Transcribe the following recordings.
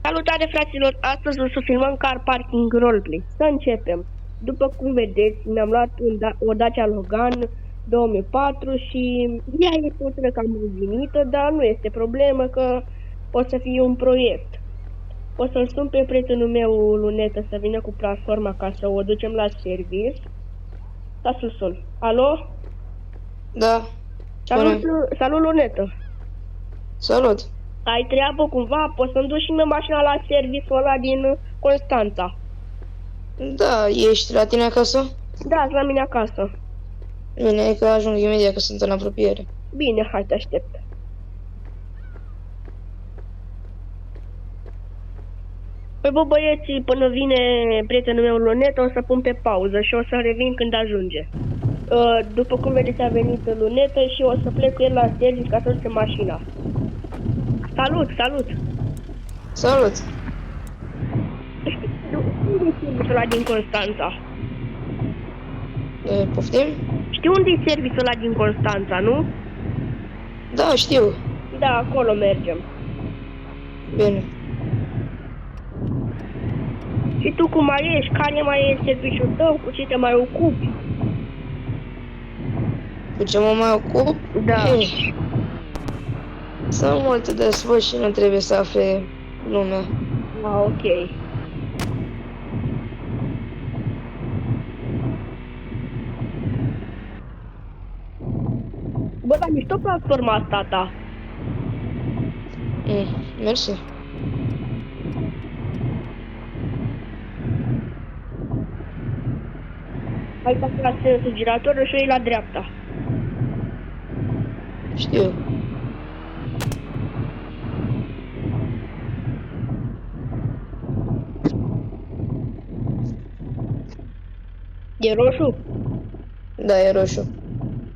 Salutare, fraților! Astăzi o să filmăm car parking roleplay. Să începem. După cum vedeți, mi-am luat o Dacia Logan 2004 și ea e puțin cam ruginită, dar nu este problemă că o să fie un proiect. O să-l sun pe prietenul meu, Lunetă, să vină cu platforma ca să o ducem la service. Da, să-l sun. Alo? Da. Salut, Lunetă! Salut. Ai treabă cumva? Poți să-mi duci și mie mașina la serviciul ăla din Constanța? Da, ești la tine acasă? Da, sunt la mine acasă. Bine, că ajung imediat, că sunt în apropiere. Bine, hai, te aștept. Păi bă, băieții, până vine prietenul meu Lunetă, o să pun pe pauză și o să revin când ajunge. După cum vedeți, a venit Lunetă și o să plec cu el la serviciu ca să duce mașina. Salut, salut! Salut. Unde e serviciul ăla din Constanța? Poftim? Știi unde e serviciul ăla din Constanța, nu? Da, știu. Da, acolo mergem. Bine. Și tu cum mai ești? Care mai e serviciul tău? Cu ce te mai ocupi? Cu ce mă mai ocup? Da. Sunt multe de spus și nu trebuie să afle lumea. Ah, ok. Bă, dar mișto platforma asta ta. Mersi. Hai să la sensul giratorul și o iei la dreapta. Știu. E roșu? Da, e roșu.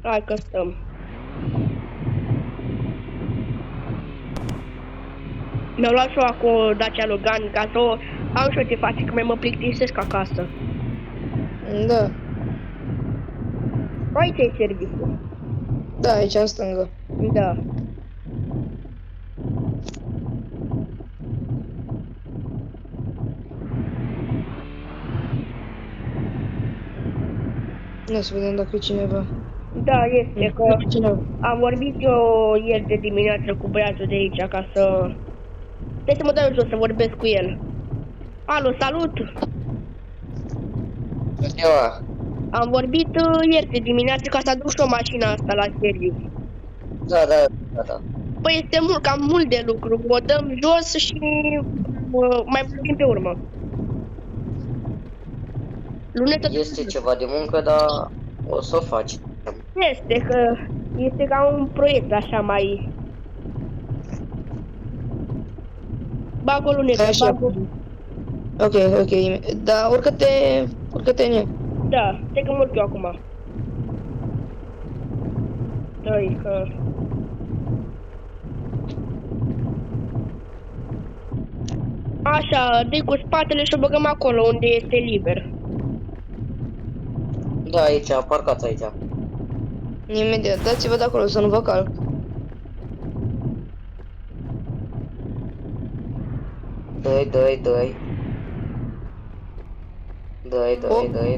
Hai că stăm. Mi-au luat și eu acum o Dacia Logan ca să o am și eu ce face, că mai mă plictisesc acasă. Da. Aici e serviciul. Da, aici în stângă. Da. Ia să vedem dacă e cineva. Da, este că Cineva. am vorbit eu ieri de dimineață cu băiatul de aici ca să... Trebuie să mă dau jos să vorbesc cu el. Alo, salut! Ziua. Am vorbit ieri de dimineață ca să aduc și o mașină asta la serviciu. Da. Păi este cam mult de lucru. O dăm jos și mai vorbim pe urmă. Lunetă, Este ceva de muncă, dar o să o faci. este ca un proiect așa mai... Bag o lunetă, Așa. bag o... Ok. Da, urcă-te în ea. Da, stai că mă urc eu acum. Dă-i că... Așa, dă-i cu spatele și o băgăm acolo unde este liber. Da, aici, parcați aici. Imediat, dați-vă de acolo să nu vă calc. Dă-i.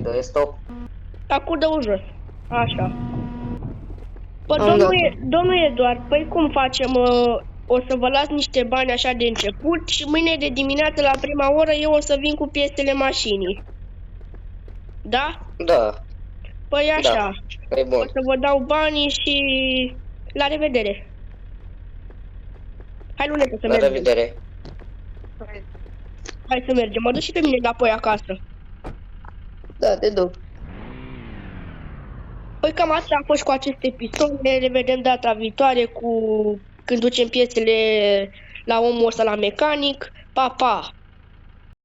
Dă-i, stop. Acum dă-o jos. Așa. Păi, Am dat-o. domnul Eduard, păi cum facem? O să vă las niște bani așa de început și mâine de dimineață la prima oră eu o să vin cu piesele mașinii. Da? Da, Păi așa. e O bun. să vă dau banii și la revedere. Hai, Lunetă, să La mergem. revedere. Hai să mergem. Mă duc și pe mine înapoi acasă. Da, te duc. Păi cam asta a fost cu acest episod. Ne revedem data viitoare când ducem piesele la omul ăsta la mecanic. Pa, pa!